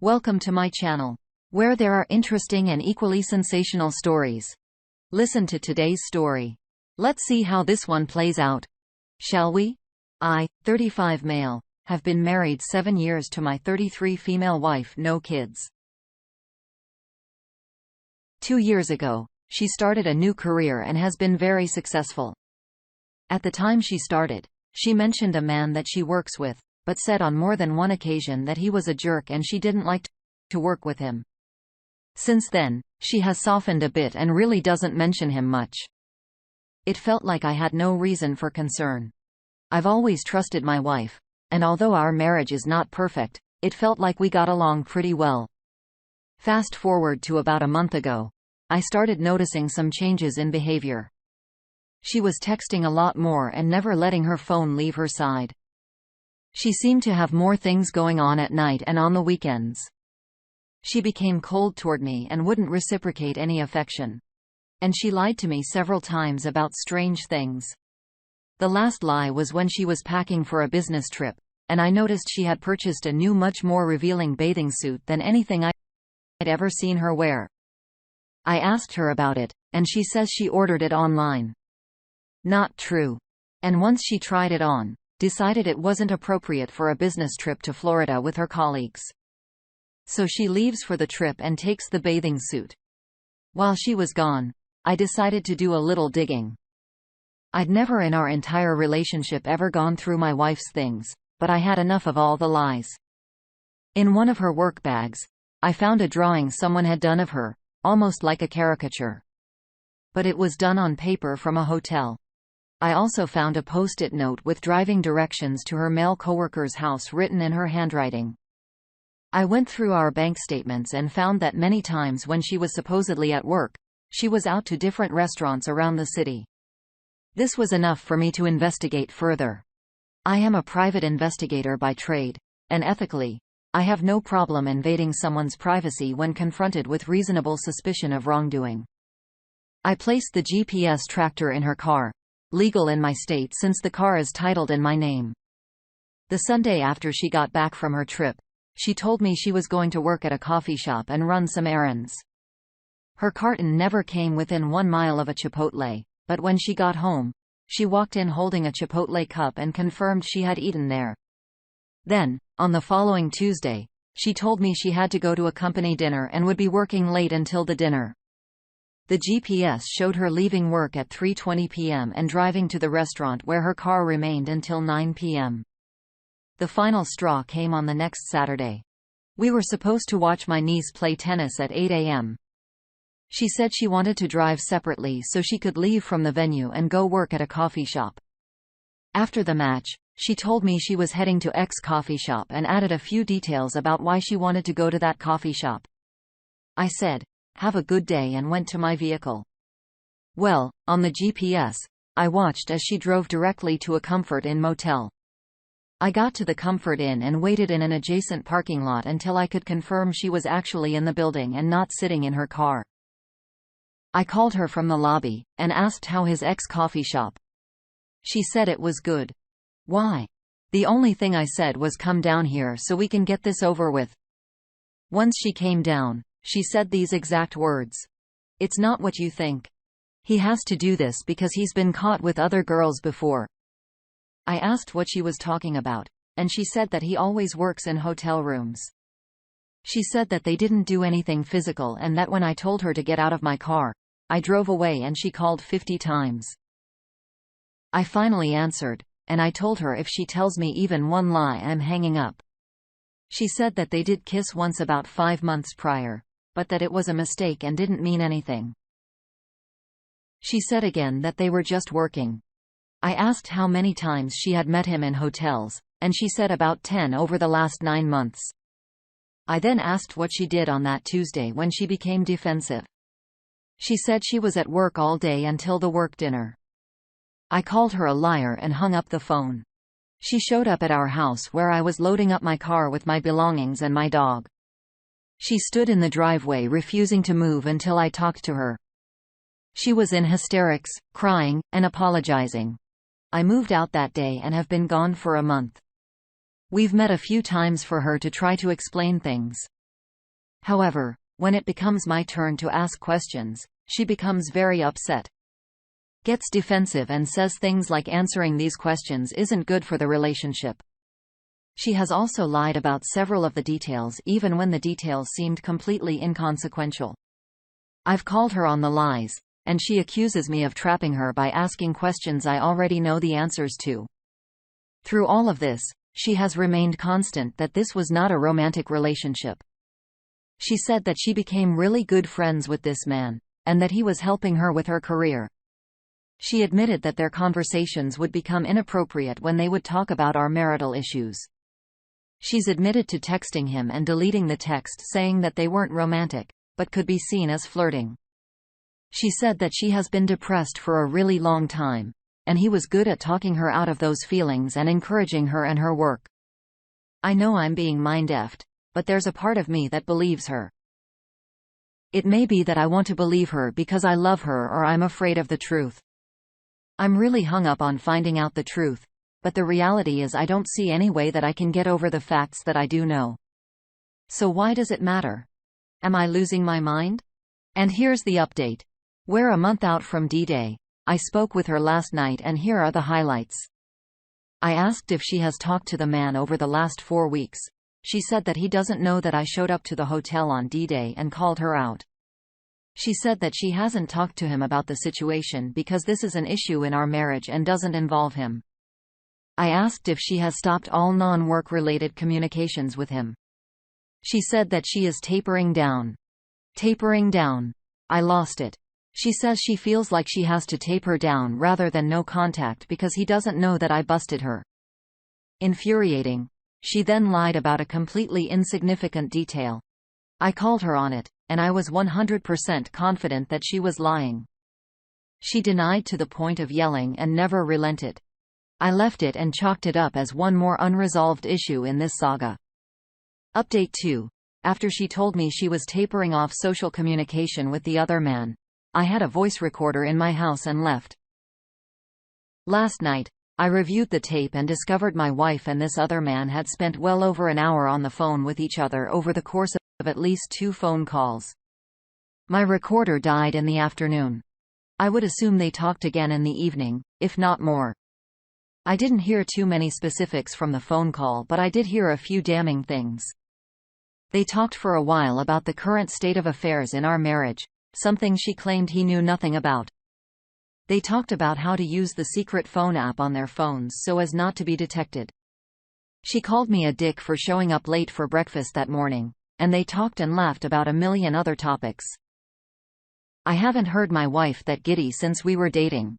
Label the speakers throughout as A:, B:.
A: Welcome to my channel, where there are interesting and equally sensational stories. Listen to today's story. Let's see how this one plays out. Shall we? I, 35 male, have been married 7 years to my 33 female wife, no kids. 2 years ago, she started a new career and has been very successful. At the time she started, she mentioned a man that she works with, but said on more than one occasion that he was a jerk and she didn't like to work with him. Since then, she has softened a bit and really doesn't mention him much. It felt like I had no reason for concern. I've always trusted my wife, and although our marriage is not perfect, it felt like we got along pretty well. Fast forward to about a month ago, I started noticing some changes in behavior. She was texting a lot more and never letting her phone leave her side. She seemed to have more things going on at night and on the weekends. She became cold toward me and wouldn't reciprocate any affection. And she lied to me several times about strange things. The last lie was when she was packing for a business trip, and I noticed she had purchased a new, much more revealing bathing suit than anything I'd ever seen her wear. I asked her about it, and she says she ordered it online. Not true. And once she tried it on, decided it wasn't appropriate for a business trip to Florida with her colleagues. So she leaves for the trip and takes the bathing suit. While she was gone, I decided to do a little digging. I'd never in our entire relationship ever gone through my wife's things, but I had enough of all the lies. In one of her work bags, I found a drawing someone had done of her, almost like a caricature. But it was done on paper from a hotel. I also found a post-it note with driving directions to her male coworker's house written in her handwriting. I went through our bank statements and found that many times when she was supposedly at work, she was out to different restaurants around the city. This was enough for me to investigate further. I am a private investigator by trade, and ethically, I have no problem invading someone's privacy when confronted with reasonable suspicion of wrongdoing. I placed the GPS tracker in her car, legal in my state since the car is titled in my name. The Sunday after she got back from her trip, she told me she was going to work at a coffee shop and run some errands. Her carton never came within 1 mile of a Chipotle, but when she got home, she walked in holding a Chipotle cup and confirmed she had eaten there. Then, on the following Tuesday, she told me she had to go to a company dinner and would be working late until the dinner. The GPS showed her leaving work at 3:20 p.m. and driving to the restaurant where her car remained until 9 p.m. The final straw came on the next Saturday. We were supposed to watch my niece play tennis at 8 a.m. She said she wanted to drive separately so she could leave from the venue and go work at a coffee shop. After the match, she told me she was heading to X coffee shop and added a few details about why she wanted to go to that coffee shop. I said, "Have a good day," and went to my vehicle. Well, on the GPS, I watched as she drove directly to a Comfort Inn motel. I got to the Comfort Inn and waited in an adjacent parking lot until I could confirm she was actually in the building and not sitting in her car. I called her from the lobby, and asked how his ex coffee shop. She said it was good. Why? The only thing I said was, "Come down here so we can get this over with." Once she came down, she said these exact words. "It's not what you think. He has to do this because he's been caught with other girls before." I asked what she was talking about, and she said that he always works in hotel rooms. She said that they didn't do anything physical and that when I told her to get out of my car, I drove away and she called 50 times. I finally answered, and I told her if she tells me even one lie I'm hanging up. She said that they did kiss once about 5 months prior, but that it was a mistake and didn't mean anything. She said again that they were just working. I asked how many times she had met him in hotels, and she said about 10 over the last 9 months. I then asked what she did on that Tuesday when she became defensive. She said she was at work all day until the work dinner. I called her a liar and hung up the phone. She showed up at our house where I was loading up my car with my belongings and my dog. She stood in the driveway refusing to move until I talked to her. She was in hysterics, crying, and apologizing. I moved out that day and have been gone for a month. We've met a few times for her to try to explain things. However, when it becomes my turn to ask questions, she becomes very upset. Gets defensive and says things like answering these questions isn't good for the relationship. She has also lied about several of the details even when the details seemed completely inconsequential. I've called her on the lies, and she accuses me of trapping her by asking questions I already know the answers to. Through all of this, she has remained constant that this was not a romantic relationship. She said that she became really good friends with this man, and that he was helping her with her career. She admitted that their conversations would become inappropriate when they would talk about our marital issues. She's admitted to texting him and deleting the text saying that they weren't romantic, but could be seen as flirting. She said that she has been depressed for a really long time, and he was good at talking her out of those feelings and encouraging her and her work. I know I'm being mind-effed, but there's a part of me that believes her. It may be that I want to believe her because I love her or I'm afraid of the truth. I'm really hung up on finding out the truth, but the reality is I don't see any way that I can get over the facts that I do know. So why does it matter? Am I losing my mind? And here's the update. We're a month out from D-Day. I spoke with her last night and here are the highlights. I asked if she has talked to the man over the last 4 weeks. She said that he doesn't know that I showed up to the hotel on D-Day and called her out. She said that she hasn't talked to him about the situation because this is an issue in our marriage and doesn't involve him. I asked if she has stopped all non-work related communications with him. She said that she is tapering down. Tapering down. I lost it. She says she feels like she has to taper down rather than no contact because he doesn't know that I busted her. Infuriating. She then lied about a completely insignificant detail. I called her on it, and I was 100% confident that she was lying. She denied to the point of yelling and never relented. I left it and chalked it up as one more unresolved issue in this saga. Update 2. After she told me she was tapering off social communication with the other man, I had a voice recorder in my house and left. Last night, I reviewed the tape and discovered my wife and this other man had spent well over an hour on the phone with each other over the course of at least 2 phone calls. My recorder died in the afternoon. I would assume they talked again in the evening, if not more. I didn't hear too many specifics from the phone call, but I did hear a few damning things. They talked for a while about the current state of affairs in our marriage, something she claimed he knew nothing about. They talked about how to use the secret phone app on their phones so as not to be detected. She called me a dick for showing up late for breakfast that morning, and they talked and laughed about a million other topics. I haven't heard my wife that giddy since we were dating.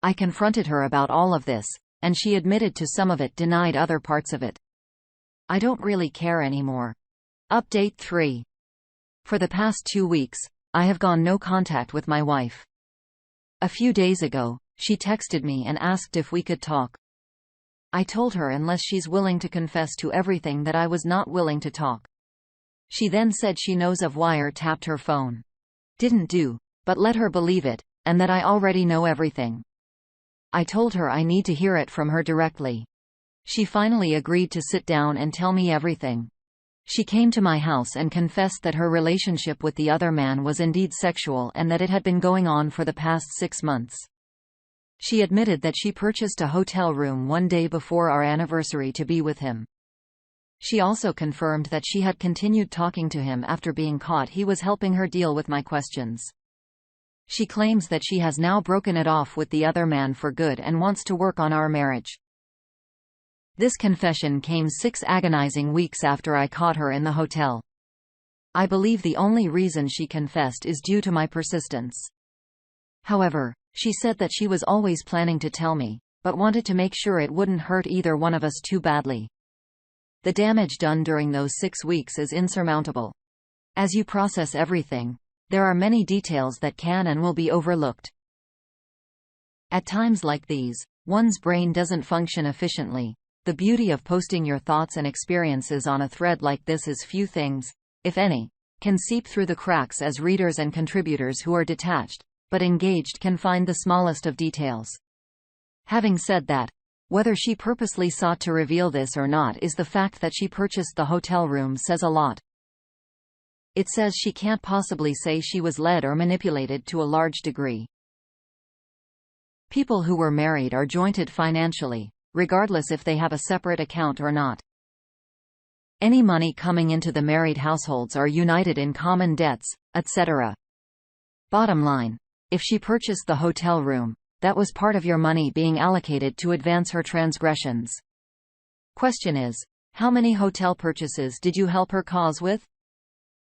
A: I confronted her about all of this, and she admitted to some of it, denied other parts of it. I don't really care anymore. Update 3. For the past 2 weeks, I have gone no contact with my wife. A few days ago, she texted me and asked if we could talk. I told her unless she's willing to confess to everything that I was not willing to talk. She then said she knows of wire tapped her phone. Didn't do, but let her believe it, and that I already know everything. I told her I need to hear it from her directly. She finally agreed to sit down and tell me everything. She came to my house and confessed that her relationship with the other man was indeed sexual and that it had been going on for the past 6 months. She admitted that she purchased a hotel room one day before our anniversary to be with him. She also confirmed that she had continued talking to him after being caught he was helping her deal with my questions. She claims that she has now broken it off with the other man for good and wants to work on our marriage. This confession came 6 agonizing weeks after I caught her in the hotel. I believe the only reason she confessed is due to my persistence. However, she said that she was always planning to tell me, but wanted to make sure it wouldn't hurt either one of us too badly. The damage done during those 6 weeks is insurmountable. As you process everything, there are many details that can and will be overlooked. At times like these, one's brain doesn't function efficiently. The beauty of posting your thoughts and experiences on a thread like this is few things, if any, can seep through the cracks as readers and contributors who are detached, but engaged can find the smallest of details. Having said that, whether she purposely sought to reveal this or not is the fact that she purchased the hotel room says a lot. It says she can't possibly say she was led or manipulated to a large degree. People who were married are jointed financially, regardless if they have a separate account or not. Any money coming into the married households are united in common debts, etc. Bottom line: if she purchased the hotel room, that was part of your money being allocated to advance her transgressions. Question is, how many hotel purchases did you help her cause with?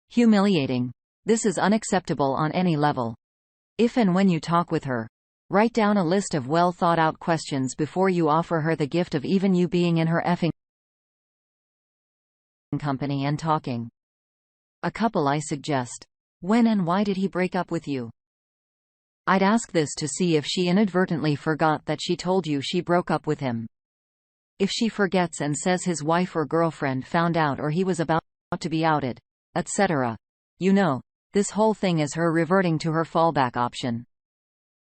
A: Humiliating. This is unacceptable on any level. If and when you talk with her, write down a list of well-thought-out questions before you offer her the gift of even you being in her effing company and talking. A couple I suggest. When and why did he break up with you? I'd ask this to see if she inadvertently forgot that she told you she broke up with him. If she forgets and says his wife or girlfriend found out or he was about to be outed, etc., you know, this whole thing is her reverting to her fallback option.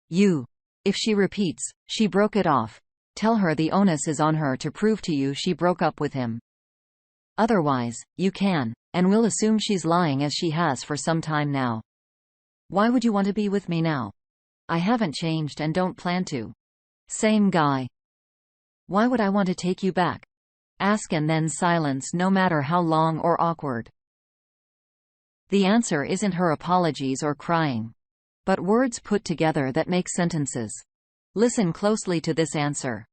A: If she repeats, she broke it off, tell her the onus is on her to prove to you she broke up with him. Otherwise, you can, and will assume she's lying as she has for some time now. Why would you want to be with me now? I haven't changed and don't plan to. Same guy. Why would I want to take you back? Ask and then silence, no matter how long or awkward. The answer isn't her apologies or crying, but words put together that make sentences. Listen closely to this answer.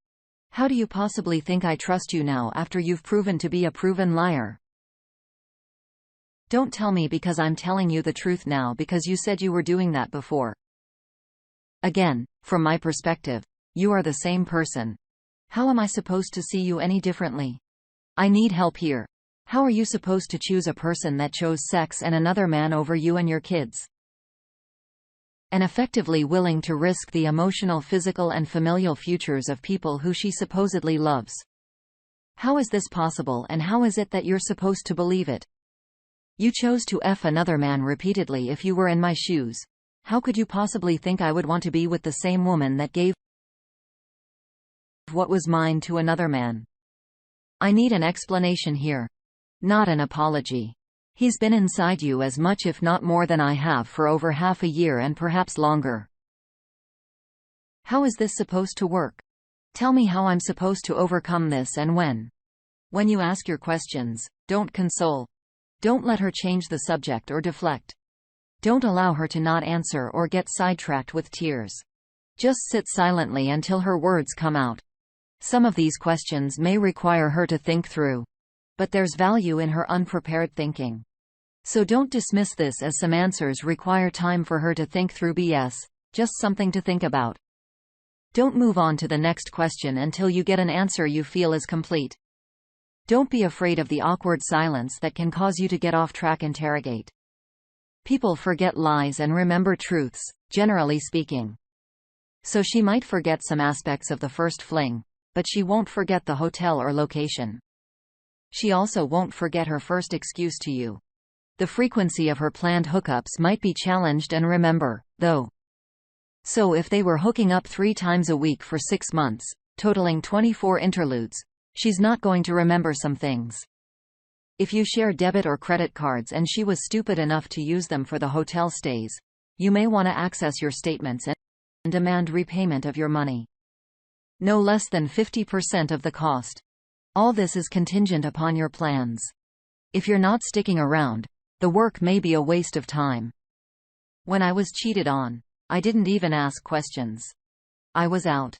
A: How do you possibly think I trust you now after you've proven to be a proven liar? Don't tell me because I'm telling you the truth now because you said you were doing that before. Again, from my perspective, you are the same person. How am I supposed to see you any differently? I need help here. How are you supposed to choose a person that chose sex and another man over you and your kids? And effectively willing to risk the emotional, physical and familial futures of people who she supposedly loves. How is this possible, and how is it that you're supposed to believe it? You chose to F another man repeatedly. If you were in my shoes, how could you possibly think I would want to be with the same woman that gave what was mine to another man? I need an explanation here. Not an apology. He's been inside you as much if not more than I have for over half a year and perhaps longer. How is this supposed to work? Tell me how I'm supposed to overcome this and when. When you ask your questions, don't console. Don't let her change the subject or deflect. Don't allow her to not answer or get sidetracked with tears. Just sit silently until her words come out. Some of these questions may require her to think through, but there's value in her unprepared thinking. So don't dismiss this as some answers require time for her to think through BS, just something to think about. Don't move on to the next question until you get an answer you feel is complete. Don't be afraid of the awkward silence that can cause you to get off track. Interrogate. People forget lies and remember truths, generally speaking. So she might forget some aspects of the first fling, but she won't forget the hotel or location. She also won't forget her first excuse to you. The frequency of her planned hookups might be challenged and remember, though. So if they were hooking up 3 times a week for 6 months, totaling 24 interludes, she's not going to remember some things. If you share debit or credit cards and she was stupid enough to use them for the hotel stays, you may want to access your statements and demand repayment of your money. No less than 50% of the cost. All this is contingent upon your plans. If you're not sticking around, the work may be a waste of time. When I was cheated on, I didn't even ask questions. I was out.